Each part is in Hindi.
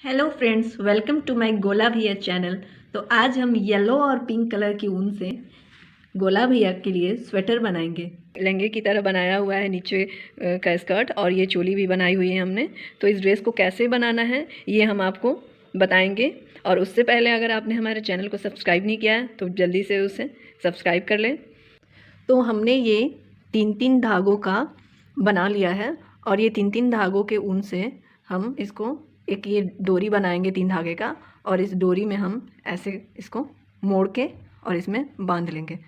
Hello friends, welcome to my Gola Bhaiya channel. तो आज हम येलो और पिंक कलर की ऊन से गोला भैया के लिए स्वेटर बनाएंगे। लहंगे की तरह बनाया हुआ है नीचे का स्कर्ट, और ये चोली भी बनाई हुई है हमने। तो इस ड्रेस को कैसे बनाना है ये हम आपको बताएंगे। और उससे पहले अगर आपने हमारे चैनल को सब्सक्राइब नहीं किया है तो जल्दी से उसे सब्सक्राइब कर लें। तो हमने ये 3-3 धागों का बना लिया है, और ये 3-3 धागों के ऊन से हम इसको एक ये डोरी बनाएंगे 3 धागे का, और इस डोरी में हम ऐसे इसको मोड़ के और इसमें बांध लेंगे।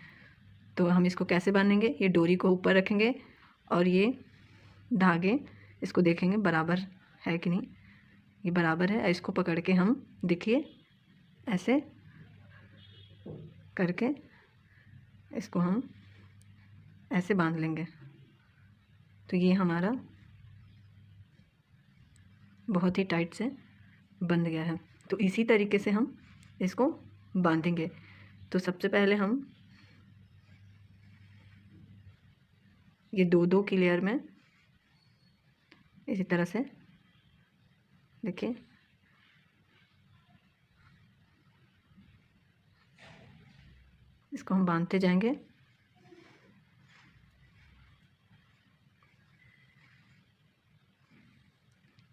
तो हम इसको कैसे बांधेंगे, ये डोरी को ऊपर रखेंगे और ये धागे इसको देखेंगे बराबर है कि नहीं। ये बराबर है, इसको पकड़ के हम देखिए ऐसे करके इसको हम ऐसे बांध लेंगे। तो ये हमारा बहुत ही टाइट से बंध गया है। तो इसी तरीके से हम इसको बांधेंगे। तो सबसे पहले हम ये दो की लेयर में इसी तरह से देखिए इसको हम बांधते जाएंगे।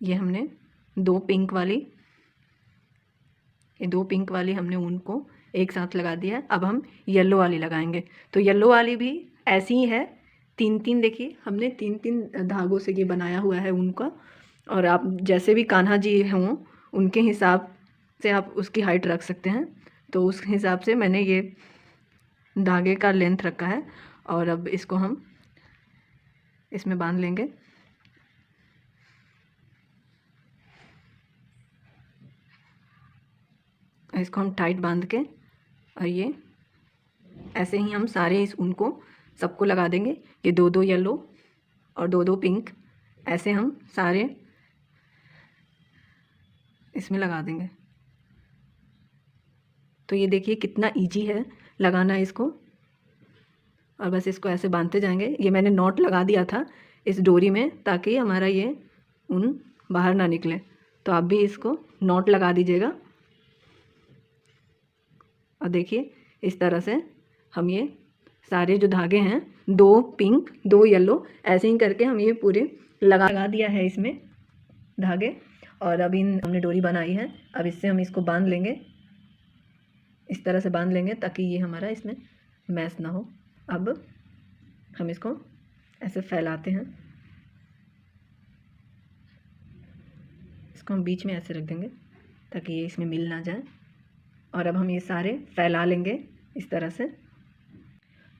ये हमने दो पिंक वाली हमने ऊन को एक साथ लगा दिया। अब हम येलो वाली लगाएंगे। तो येलो वाली भी ऐसी ही है, 3-3 देखिए हमने 3-3 धागों से ये बनाया हुआ है ऊन का। और आप जैसे भी कान्हा जी हों उनके हिसाब से आप उसकी हाइट रख सकते हैं। तो उस हिसाब से मैंने ये धागे का लेंथ रखा है। और अब इसको हम इसमें बांध लेंगे। इसको हम टाइट बांध के और ये ऐसे ही हम सारे इस ऊन को सबको लगा देंगे। ये 2-2 येलो और 2-2 पिंक ऐसे हम सारे इसमें लगा देंगे। तो ये देखिए कितना इजी है लगाना इसको। और बस इसको ऐसे बांधते जाएंगे। ये मैंने नॉट लगा दिया था इस डोरी में ताकि हमारा ये ऊन बाहर ना निकले। तो आप भी इसको नॉट लगा दीजिएगा। और देखिए इस तरह से हम ये सारे जो धागे हैं 2 पिंक 2 येलो ऐसे ही करके हम ये पूरे लगा दिया है इसमें धागे। और अब इन हमने डोरी बनाई है, अब इससे हम इसको बांध लेंगे। इस तरह से बांध लेंगे ताकि ये हमारा इसमें मैस ना हो। अब हम इसको ऐसे फैलाते हैं। इसको हम बीच में ऐसे रख देंगे ताकि ये इसमें मिल ना जाए। और अब हम ये सारे फैला लेंगे इस तरह से।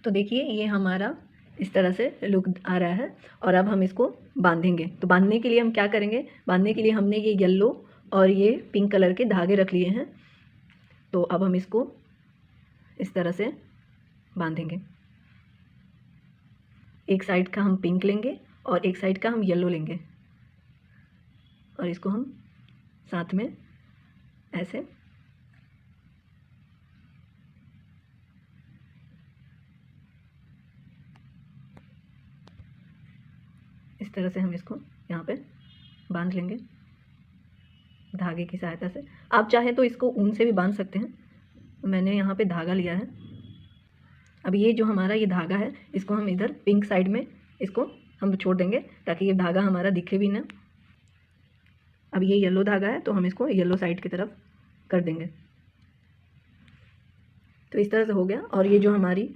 तो देखिए ये हमारा इस तरह से लुक आ रहा है। और अब हम इसको बांधेंगे। तो बांधने के लिए हम क्या करेंगे, बांधने के लिए हमने ये येलो और ये पिंक कलर के धागे रख लिए हैं। तो अब हम इसको इस तरह से बांधेंगे। एक साइड का हम पिंक लेंगे और एक साइड का हम येलो लेंगे, और इसको हम साथ में ऐसे इस तरह से हम इसको यहाँ पे बांध लेंगे धागे की सहायता से। आप चाहें तो इसको ऊन से भी बांध सकते हैं। मैंने यहाँ पे धागा लिया है। अब ये जो हमारा ये धागा है इसको हम इधर पिंक साइड में इसको हम छोड़ देंगे ताकि ये धागा हमारा दिखे भी ना। अब ये येलो धागा है तो हम इसको येलो साइड की तरफ कर देंगे। तो इस तरह से हो गया। और ये जो हमारी,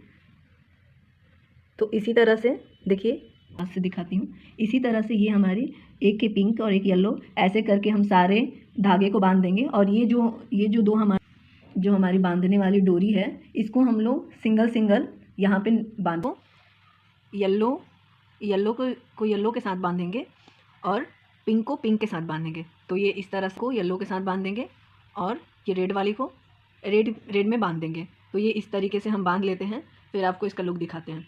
तो इसी तरह से देखिए हाथ से दिखाती हूँ। इसी तरह से ये हमारी एक के पिंक और एक येलो ऐसे करके हम सारे धागे को बांध देंगे। और ये जो दो हमारी बांधने वाली डोरी है इसको हम लोग सिंगल यहाँ पे बांधो। येलो को येलो के साथ बांधेंगे और पिंक को पिंक के साथ बांधेंगे। तो ये इस तरह को येलो के साथ बांधेंगे और ये रेड वाली को रेड में बांध देंगे। तो ये इस तरीके से हम बांध लेते हैं। फिर आपको इसका लुक दिखाते हैं।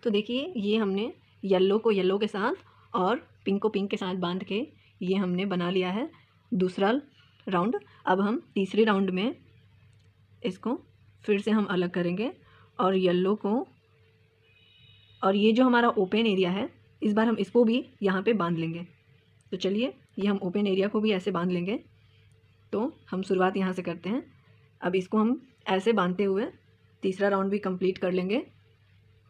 तो देखिए ये हमने येलो को येलो के साथ और पिंक को पिंक के साथ बांध के ये हमने बना लिया है दूसरा राउंड। अब हम तीसरे राउंड में इसको फिर से हम अलग करेंगे और येलो को, और ये जो हमारा ओपन एरिया है इस बार हम इसको भी यहाँ पे बांध लेंगे। तो चलिए ये हम ओपन एरिया को भी ऐसे बांध लेंगे। तो हम शुरुआत यहाँ से करते हैं। अब इसको हम ऐसे बांधते हुए तीसरा राउंड भी कंप्लीट कर लेंगे।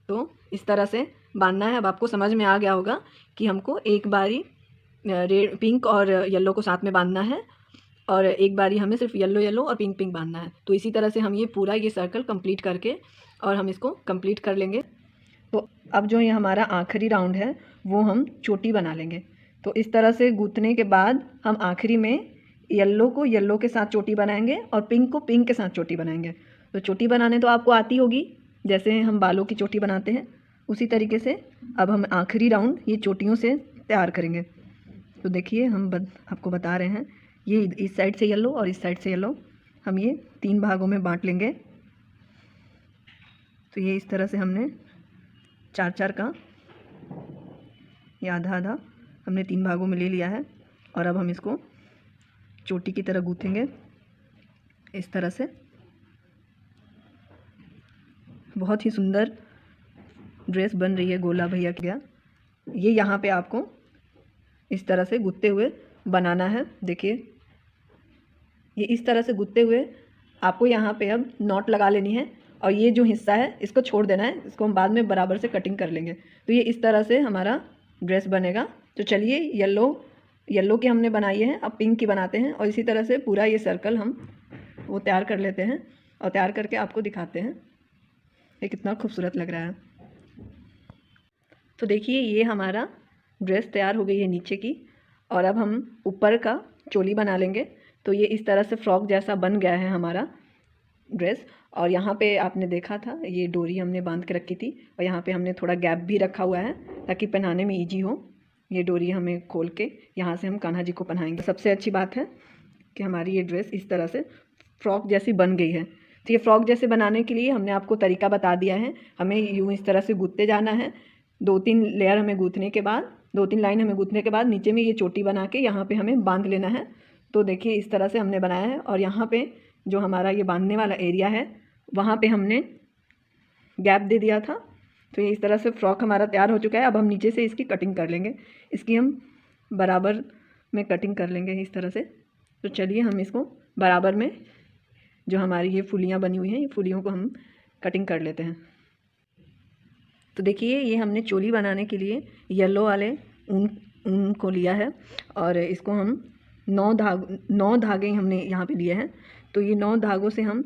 तो इस तरह से बांधना है। अब आपको समझ में आ गया होगा कि हमको एक बारी रेड पिंक और येलो को साथ में बांधना है और एक बारी हमें सिर्फ येलो येलो और पिंक पिंक बांधना है। तो इसी तरह से हम ये पूरा ये सर्कल कंप्लीट करके और हम इसको कंप्लीट कर लेंगे। तो अब जो ये हमारा आखिरी राउंड है वो हम चोटी बना लेंगे। तो इस तरह से गूंथने के बाद हम आखिरी में येलो को येलो के साथ चोटी बनाएंगे और पिंक को पिंक के साथ चोटी बनाएंगे। तो चोटी बनाने तो आपको आती होगी, जैसे हम बालों की चोटी बनाते हैं उसी तरीके से अब हम आखिरी राउंड ये चोटियों से तैयार करेंगे। तो देखिए हम आपको बता रहे हैं, ये इस साइड से येलो और इस साइड से येलो हम ये 3 भागों में बांट लेंगे। तो ये इस तरह से हमने 4-4 का ये आधा आधा हमने 3 भागों में ले लिया है और अब हम इसको चोटी की तरह गूँथेंगे इस तरह से। बहुत ही सुंदर ड्रेस बन रही है गोला भैया की। ये यहाँ पे आपको इस तरह से गूँथते हुए बनाना है। देखिए ये इस तरह से गूँथते हुए आपको यहाँ पे अब नॉट लगा लेनी है और ये जो हिस्सा है इसको छोड़ देना है। इसको हम बाद में बराबर से कटिंग कर लेंगे। तो ये इस तरह से हमारा ड्रेस बनेगा। तो चलिए येलो की हमने बनाई है, अब पिंक की बनाते हैं और इसी तरह से पूरा ये सर्कल हम वो तैयार कर लेते हैं और तैयार करके आपको दिखाते हैं ये कितना खूबसूरत लग रहा है। तो देखिए ये हमारा ड्रेस तैयार हो गई है नीचे की और अब हम ऊपर का चोली बना लेंगे। तो ये इस तरह से फ्रॉक जैसा बन गया है हमारा ड्रेस। और यहाँ पे आपने देखा था ये डोरी हमने बांध के रखी थी और यहाँ पे हमने थोड़ा गैप भी रखा हुआ है ताकि पहनाने में इजी हो। ये डोरी हमें खोल के यहाँ से हम कान्हा जी को पहनाएंगे। सबसे अच्छी बात है कि हमारी ये ड्रेस इस तरह से फ्रॉक जैसी बन गई है। तो ये फ्रॉक जैसे बनाने के लिए हमने आपको तरीका बता दिया है। हमें यूँ इस तरह से गूँथते जाना है। 2-3 लेयर हमें गूँथने के बाद 2-3 लाइन हमें गूँथने के बाद नीचे में ये चोटी बना के यहाँ पे हमें बांध लेना है। तो देखिए इस तरह से हमने बनाया है और यहाँ पे जो हमारा ये बांधने वाला एरिया है वहाँ पे हमने गैप दे दिया था। तो ये इस तरह से फ्रॉक हमारा तैयार हो चुका है। अब हम नीचे से इसकी कटिंग कर लेंगे। इसकी हम बराबर में कटिंग कर लेंगे इस तरह से। तो चलिए हम इसको बराबर में जो हमारी ये फुलियाँ बनी हुई हैं ये फुलियों को हम कटिंग कर लेते हैं। तो देखिए ये हमने चोली बनाने के लिए येलो वाले ऊन को लिया है और इसको हम 9 धागे हमने यहाँ पे लिए हैं। तो ये 9 धागों से हम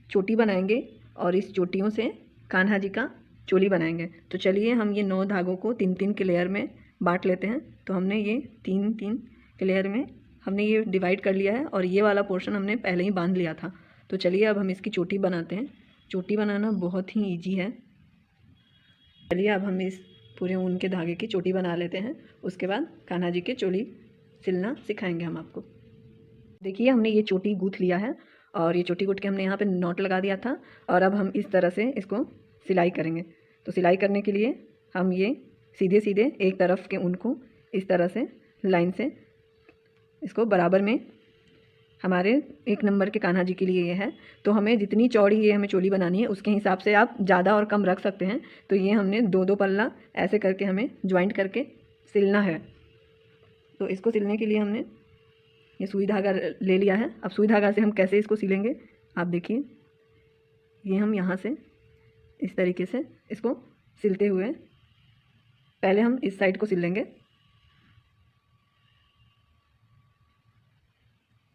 चोटी बनाएंगे और इस चोटियों से कान्हा जी का चोली बनाएंगे। तो चलिए हम ये 9 धागों को 3-3 के लेयर में बांट लेते हैं। तो हमने ये 3-3 के लेयर में हमने ये डिवाइड कर लिया है और ये वाला पोर्शन हमने पहले ही बांध लिया था। तो चलिए अब हम इसकी चोटी बनाते हैं। चोटी बनाना बहुत ही ईजी है। चलिए अब हम इस पूरे ऊन के धागे की चोटी बना लेते हैं। उसके बाद कान्हा जी के चोली सिलना सिखाएंगे हम आपको। देखिए हमने ये चोटी गूँथ लिया है और ये चोटी गूँथ के हमने यहाँ पे नॉट लगा दिया था और अब हम इस तरह से इसको सिलाई करेंगे। तो सिलाई करने के लिए हम ये सीधे सीधे एक तरफ के ऊन को इस तरह से लाइन से इसको बराबर में हमारे 1 नंबर के कान्हा जी के लिए ये है। तो हमें जितनी चौड़ी ये हमें चोली बनानी है उसके हिसाब से आप ज़्यादा और कम रख सकते हैं। तो ये हमने 2-2 पल्ला ऐसे करके हमें ज्वाइंट करके सिलना है। तो इसको सिलने के लिए हमने ये सुई धागा ले लिया है। अब सुई धागा से हम कैसे इसको सिलेंगे आप देखिए। ये हम यहाँ से इस तरीके से इसको सिलते हुए पहले हम इस साइड को सिल लेंगे।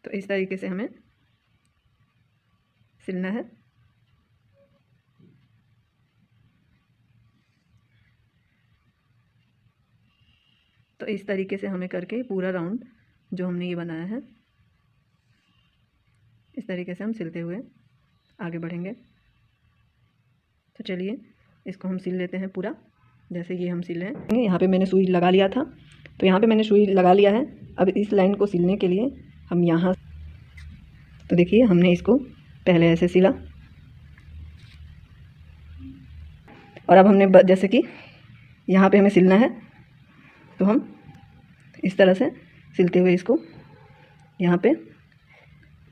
तो इस तरीके से हमें सिलना है। तो इस तरीके से हमें करके पूरा राउंड जो हमने ये बनाया है इस तरीके से हम सिलते हुए आगे बढ़ेंगे। तो चलिए इसको हम सिल लेते हैं पूरा जैसे ये हम सिल रहे हैं। यहाँ पे मैंने सुई लगा लिया था तो यहाँ पे मैंने सुई लगा लिया है। अब इस लाइन को सिलने के लिए हम यहाँ तो देखिए हमने इसको पहले ऐसे सिला और अब हमने जैसे कि यहाँ पे हमें सिलना है तो हम इस तरह से सिलते हुए इसको यहाँ पे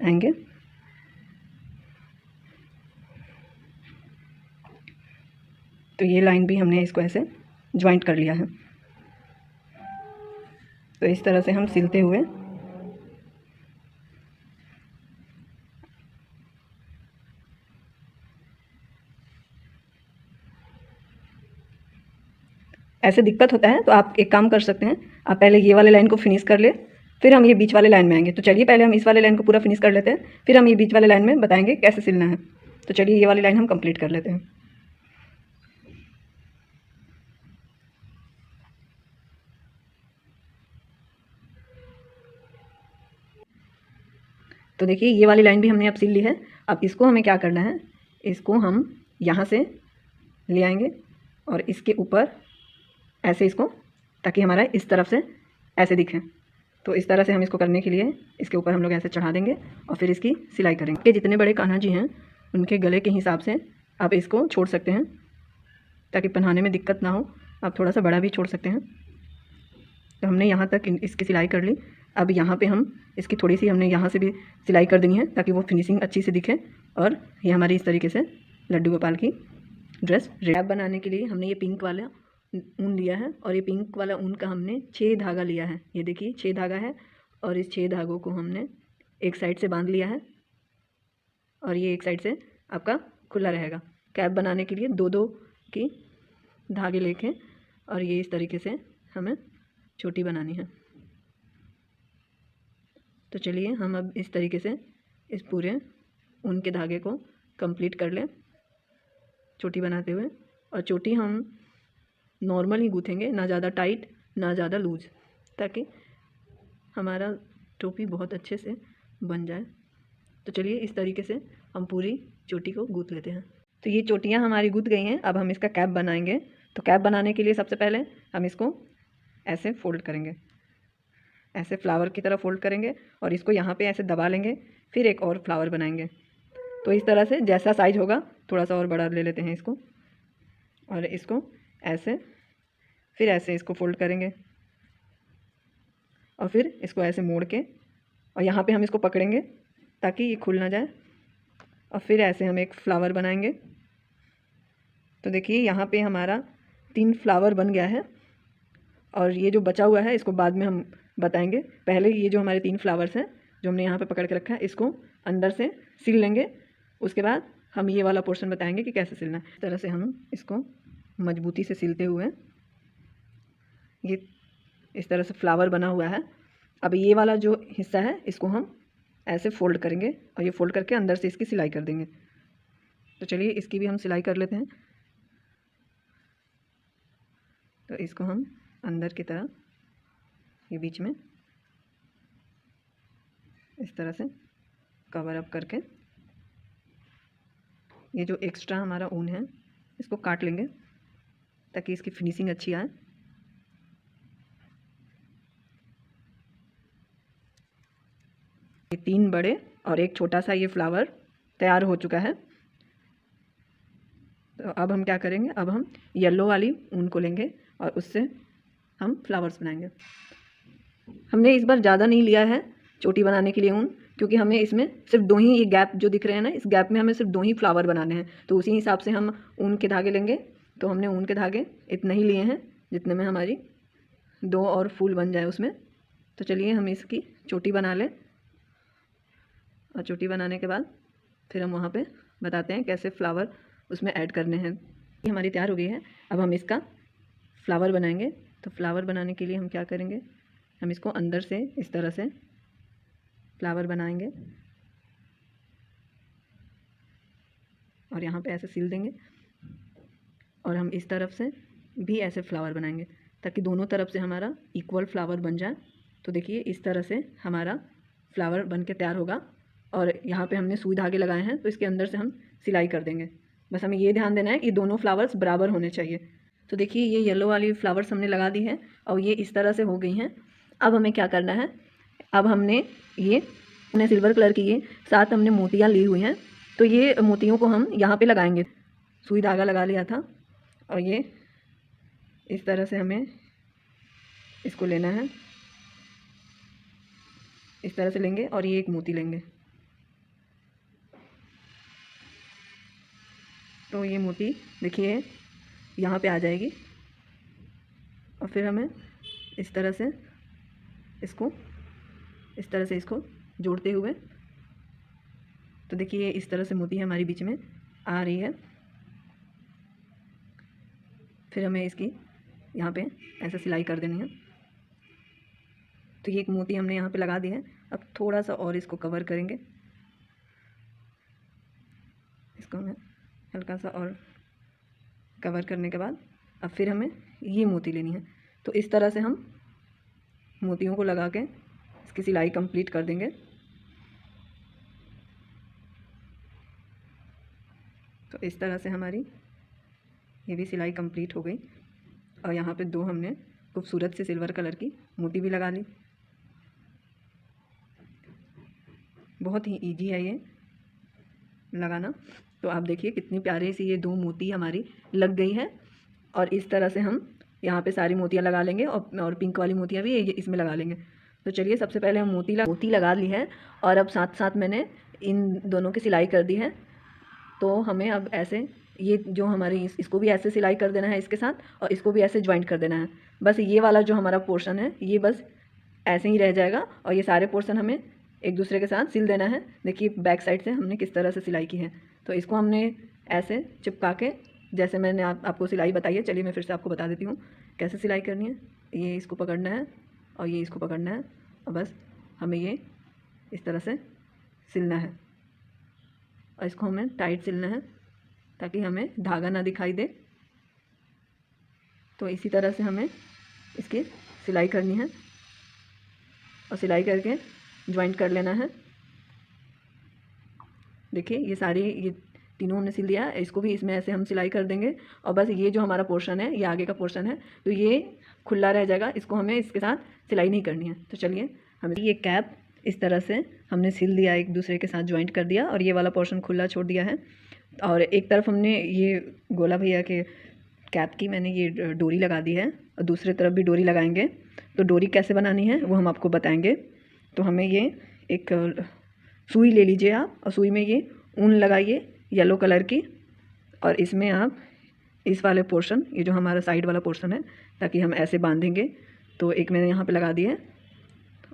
आएंगे। तो ये लाइन भी हमने इसको ऐसे ज्वाइंट कर लिया है। तो इस तरह से हम सिलते हुए ऐसे दिक्कत होता है तो आप एक काम कर सकते हैं, आप पहले ये वाले लाइन को फिनिश कर ले, फिर हम ये बीच वाले लाइन में आएंगे। तो चलिए पहले हम इस वाले लाइन को पूरा फिनिश कर लेते हैं, फिर हम ये बीच वाले लाइन में बताएंगे कैसे सिलना है। तो चलिए ये वाली लाइन हम कंप्लीट कर लेते हैं। तो देखिए ये वाली लाइन भी हमने अब सिल ली है। अब इसको हमें क्या करना है, इसको हम यहाँ से ले आएंगे और इसके ऊपर ऐसे इसको, ताकि हमारा इस तरफ से ऐसे दिखे। तो इस तरह से हम इसको करने के लिए इसके ऊपर हम लोग ऐसे चढ़ा देंगे और फिर इसकी सिलाई करेंगे। जितने बड़े कान्हा जी हैं उनके गले के हिसाब से आप इसको छोड़ सकते हैं, ताकि पहनाने में दिक्कत ना हो। आप थोड़ा सा बड़ा भी छोड़ सकते हैं। तो हमने यहाँ तक इसकी सिलाई कर ली। अब यहाँ पे हम इसकी थोड़ी सी हमने यहाँ से भी सिलाई कर देनी है, ताकि वो फिनिशिंग अच्छी से दिखे। और ये हमारी इस तरीके से लड्डू गोपाल की ड्रेस रेप बनाने के लिए हमने ये पिंक वाला ऊन लिया है, और ये पिंक वाला ऊन का हमने 6 धागा लिया है। ये देखिए 6 धागा है, और इस 6 धागों को हमने एक साइड से बांध लिया है, और ये एक साइड से आपका खुला रहेगा। कैप बनाने के लिए 2-2 की धागे लेके, और ये इस तरीके से हमें चोटी बनानी है। तो चलिए हम अब इस तरीके से इस पूरे ऊन के धागे को कंप्लीट कर लें चोटी बनाते हुए। और चोटी हम नॉर्मल ही गूँथेंगे, ना ज़्यादा टाइट ना ज़्यादा लूज, ताकि हमारा टोपी बहुत अच्छे से बन जाए। तो चलिए इस तरीके से हम पूरी चोटी को गूँथ लेते हैं। तो ये चोटियाँ हमारी गूँथ गई हैं। अब हम इसका कैप बनाएंगे। तो कैप बनाने के लिए सबसे पहले हम इसको ऐसे फोल्ड करेंगे, ऐसे फ्लावर की तरह फोल्ड करेंगे, और इसको यहाँ पे ऐसे दबा लेंगे। फिर एक और फ्लावर बनाएंगे। तो इस तरह से जैसा साइज होगा, थोड़ा सा और बड़ा ले लेते हैं इसको, और इसको ऐसे, फिर ऐसे इसको फोल्ड करेंगे, और फिर इसको ऐसे मोड़ के, और यहाँ पे हम इसको पकड़ेंगे ताकि ये खुल ना जाए। और फिर ऐसे हम एक फ्लावर बनाएंगे। तो देखिए यहाँ पे हमारा 3 फ्लावर बन गया है, और ये जो बचा हुआ है इसको बाद में हम बताएंगे। पहले ये जो हमारे 3 फ्लावर्स हैं जो हमने यहाँ पे पकड़ के रखा है, इसको अंदर से सिल लेंगे। उसके बाद हम ये वाला पोर्शन बताएंगे कि कैसे सिलना है। इस तरह से हम इसको मजबूती से सिलते हुए, ये इस तरह से फ्लावर बना हुआ है। अब ये वाला जो हिस्सा है इसको हम ऐसे फोल्ड करेंगे, और ये फोल्ड करके अंदर से इसकी सिलाई कर देंगे। तो चलिए इसकी भी हम सिलाई कर लेते हैं। तो इसको हम अंदर की तरह ये बीच में इस तरह से कवर अप करके, ये जो एक्स्ट्रा हमारा ऊन है इसको काट लेंगे ताकि इसकी फिनिशिंग अच्छी आए। ये 3 बड़े और एक छोटा सा ये फ्लावर तैयार हो चुका है। तो अब हम क्या करेंगे, अब हम येलो वाली ऊन को लेंगे और उससे हम फ्लावर्स बनाएंगे। हमने इस बार ज़्यादा नहीं लिया है चोटी बनाने के लिए ऊन, क्योंकि हमें इसमें सिर्फ 2 ही ये गैप जो दिख रहे हैं ना, इस गैप में हमें सिर्फ 2 ही फ्लावर बनाने हैं। तो उसी हिसाब से हम ऊन के धागे लेंगे। तो हमने ऊन के धागे इतने ही लिए हैं जितने में हमारी 2 और फूल बन जाए उसमें। तो चलिए हम इसकी चोटी बना लें, और चोटी बनाने के बाद फिर हम वहाँ पे बताते हैं कैसे फ्लावर उसमें ऐड करने हैं। ये हमारी तैयार हो गई है। अब हम इसका फ्लावर बनाएंगे। तो फ्लावर बनाने के लिए हम क्या करेंगे, हम इसको अंदर से इस तरह से फ्लावर बनाएंगे, और यहाँ पे ऐसे सिल देंगे, और हम इस तरफ से भी ऐसे फ्लावर बनाएंगे ताकि दोनों तरफ से हमारा इक्वल फ्लावर बन जाए। तो देखिए इस तरह से हमारा फ्लावर बन के तैयार होगा। और यहाँ पे हमने सुई धागे लगाए हैं, तो इसके अंदर से हम सिलाई कर देंगे। बस हमें ये ध्यान देना है कि दोनों फ्लावर्स बराबर होने चाहिए। तो देखिए ये येलो वाली फ्लावर्स हमने लगा दी है, और ये इस तरह से हो गई हैं। अब हमें क्या करना है, अब हमने सिल्वर कलर की ये 7 हमने मोतियाँ ली हुई हैं। तो ये मोतियों को हम यहाँ पे लगाएंगे। सुई धागा लगा लिया था, और ये इस तरह से हमें इसको लेना है। इस तरह से लेंगे, और ये एक मोती लेंगे। तो ये मोती देखिए यहाँ पे आ जाएगी, और फिर हमें इस तरह से इसको इस तरह से इसको जोड़ते हुए, तो देखिए इस तरह से मोती हमारी बीच में आ रही है। फिर हमें इसकी यहाँ पे ऐसे सिलाई कर देनी है। तो ये एक मोती हमने यहाँ पे लगा दी है। अब थोड़ा सा और इसको कवर करेंगे, इसको हमें हल्का सा और कवर करने के बाद अब फिर हमें ये मोती लेनी है। तो इस तरह से हम मोतियों को लगा के इसकी सिलाई कंप्लीट कर देंगे। तो इस तरह से हमारी ये भी सिलाई कंप्लीट हो गई। और यहाँ पे 2 हमने खूबसूरत से सिल्वर कलर की मोती भी लगा ली। बहुत ही इजी है ये लगाना। तो आप देखिए कितनी प्यारे सी ये 2 मोती हमारी लग गई है। और इस तरह से हम यहाँ पे सारी मोतियाँ लगा लेंगे और पिंक वाली मोतियाँ भी इसमें लगा लेंगे। तो चलिए सबसे पहले हम मोती लगा ली है और अब साथ साथ मैंने इन दोनों की सिलाई कर दी है। तो हमें अब ऐसे ये जो हमारी इसको भी ऐसे सिलाई कर देना है इसके साथ, और इसको भी ऐसे ज्वाइंट कर देना है। बस ये वाला जो हमारा पोर्शन है ये बस ऐसे ही रह जाएगा और ये सारे पोर्शन हमें एक दूसरे के साथ सिल देना है। देखिए बैक साइड से हमने किस तरह से सिलाई की है। तो इसको हमने ऐसे चिपका के, जैसे मैंने आपको सिलाई बताई है, चलिए मैं फिर से आपको बता देती हूँ कैसे सिलाई करनी है। ये इसको पकड़ना है और ये इसको पकड़ना है और बस हमें ये इस तरह से सिलना है और इसको हमें टाइट सिलना है ताकि हमें धागा ना दिखाई दे। तो इसी तरह से हमें इसकी सिलाई करनी है और सिलाई करके ज्वाइंट कर लेना है। देखिए ये तीनों हमने सिल दिया। इसको भी इसमें ऐसे हम सिलाई कर देंगे और बस ये जो हमारा पोर्शन है ये आगे का पोर्शन है तो ये खुला रह जाएगा, इसको हमें इसके साथ सिलाई नहीं करनी है। तो चलिए हमें ये कैप इस तरह से हमने सिल दिया, एक दूसरे के साथ ज्वाइंट कर दिया और ये वाला पोर्शन खुला छोड़ दिया है। और एक तरफ हमने ये गोला भैया के कैप की मैंने ये डोरी लगा दी है और दूसरी तरफ भी डोरी लगाएंगे। तो डोरी कैसे बनानी है वो हम आपको बताएंगे। तो हमें ये एक सुई ले लीजिए आप और सुई में ये ऊन लगाइए येलो कलर की, और इसमें आप इस वाले पोर्शन, ये जो हमारा साइड वाला पोर्शन है, ताकि हम ऐसे बांधेंगे। तो एक मैंने यहाँ पे लगा दी है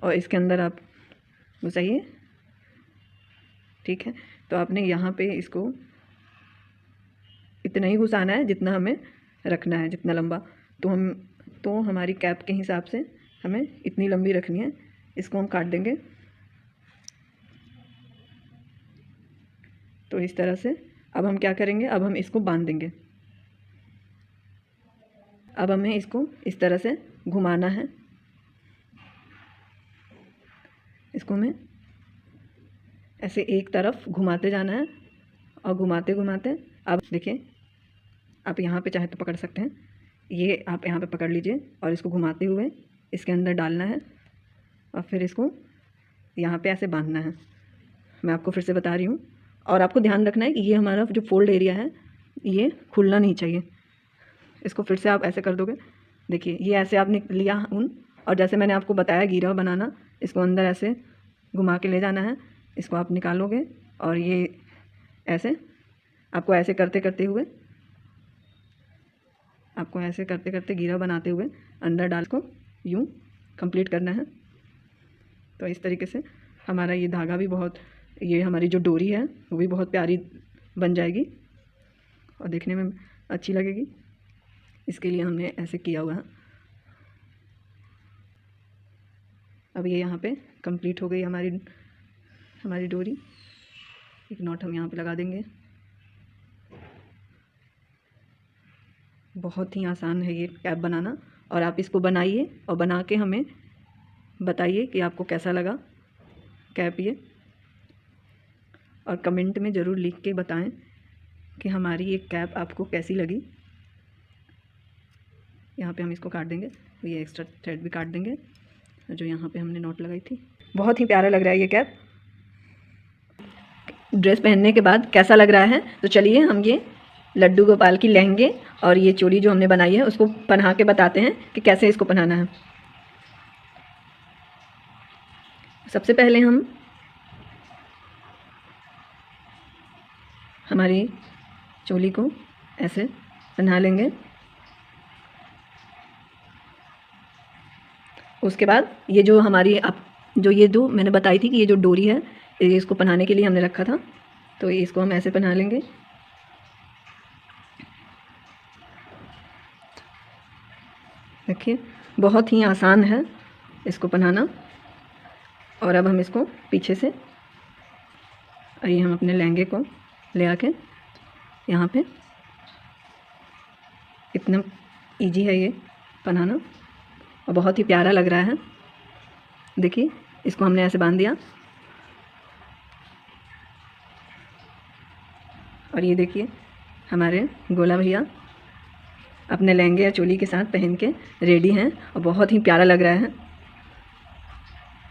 और इसके अंदर आप घुसाइए। ठीक है, तो आपने यहाँ पे इसको इतना ही घुसाना है जितना हमें रखना है, जितना लंबा। तो हमारी कैप के हिसाब से हमें इतनी लंबी रखनी है। इसको हम काट देंगे। तो इस तरह से अब हम क्या करेंगे, अब हम इसको बांध देंगे। अब हमें इसको इस तरह से घुमाना है। इसको हमें ऐसे एक तरफ घुमाते जाना है और घुमाते घुमाते, अब देखिए आप यहाँ पे चाहे तो पकड़ सकते हैं, ये आप यहाँ पे पकड़ लीजिए और इसको घुमाते हुए इसके अंदर डालना है और फिर इसको यहाँ पे ऐसे बांधना है। मैं आपको फिर से बता रही हूँ। और आपको ध्यान रखना है कि ये हमारा जो फोल्ड एरिया है ये खुलना नहीं चाहिए। इसको फिर से आप ऐसे कर दोगे, देखिए ये ऐसे आपने लिया ऊन, और जैसे मैंने आपको बताया घेरा बनाना, इसको अंदर ऐसे घुमा के ले जाना है। इसको आप निकालोगे और ये ऐसे आपको ऐसे करते करते हुए, आपको ऐसे करते करते घेरा बनाते हुए अंदर डाल को यूँ कंप्लीट करना है। तो इस तरीके से हमारा ये धागा भी बहुत, ये हमारी जो डोरी है वो भी बहुत प्यारी बन जाएगी और देखने में अच्छी लगेगी। इसके लिए हमने ऐसे किया हुआ है। अब ये यहाँ पे कंप्लीट हो गई हमारी डोरी। एक नॉट हम यहाँ पे लगा देंगे। बहुत ही आसान है ये कैप बनाना, और आप इसको बनाइए और बना के हमें बताइए कि आपको कैसा लगा कैप ये, और कमेंट में ज़रूर लिख के बताएं कि हमारी ये कैप आपको कैसी लगी। यहाँ पे हम इसको काट देंगे, तो ये एक्स्ट्रा थ्रेड भी काट देंगे जो यहाँ पे हमने नॉट लगाई थी। बहुत ही प्यारा लग रहा है ये कैप। ड्रेस पहनने के बाद कैसा लग रहा है, तो चलिए हम ये लड्डू गोपाल की लहंगे और ये चोली जो हमने बनाई है उसको पहना के बताते हैं कि कैसे इसको पहनाना है। सबसे पहले हम हमारी चोली को ऐसे पहना लेंगे उसके बाद ये जो हमारी जो ये जो मैंने बताई थी कि ये जो डोरी है, ये इसको पहनाने के लिए हमने रखा था, तो इसको हम ऐसे पहना लेंगे। देखिए बहुत ही आसान है इसको पहनाना। और अब हम इसको पीछे से, आइए हम अपने लहंगे को ले आके यहाँ पे, इतना इजी है ये पहनाना और बहुत ही प्यारा लग रहा है। देखिए इसको हमने ऐसे बांध दिया और ये देखिए हमारे गोला भैया अपने लहंगे या चोली के साथ पहन के रेडी हैं और बहुत ही प्यारा लग रहा है।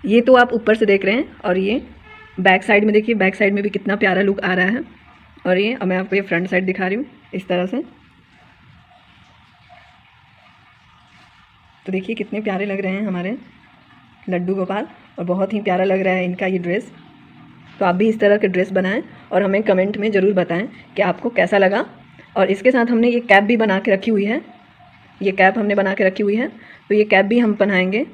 ये तो आप ऊपर से देख रहे हैं और ये बैक साइड में देखिए, बैक साइड में भी कितना प्यारा लुक आ रहा है। और ये, अब मैं आपको ये फ्रंट साइड दिखा रही हूँ इस तरह से। तो देखिए कितने प्यारे लग रहे हैं हमारे लड्डू गोपाल और बहुत ही प्यारा लग रहा है इनका ये ड्रेस। तो आप भी इस तरह के ड्रेस बनाएं और हमें कमेंट में ज़रूर बताएं कि आपको कैसा लगा। और इसके साथ हमने ये कैप भी बना के रखी हुई है, ये कैप हमने बना के रखी हुई है, तो ये कैप भी हम पहनाएंगे।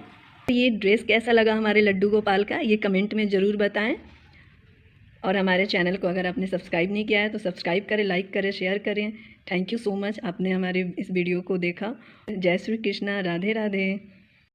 तो ये ड्रेस कैसा लगा हमारे लड्डू गोपाल का, ये कमेंट में ज़रूर बताएं। और हमारे चैनल को अगर आपने सब्सक्राइब नहीं किया है तो सब्सक्राइब करें, लाइक करें, शेयर करें। थैंक यू सो मच, आपने हमारे इस वीडियो को देखा। जय श्री कृष्णा, राधे राधे।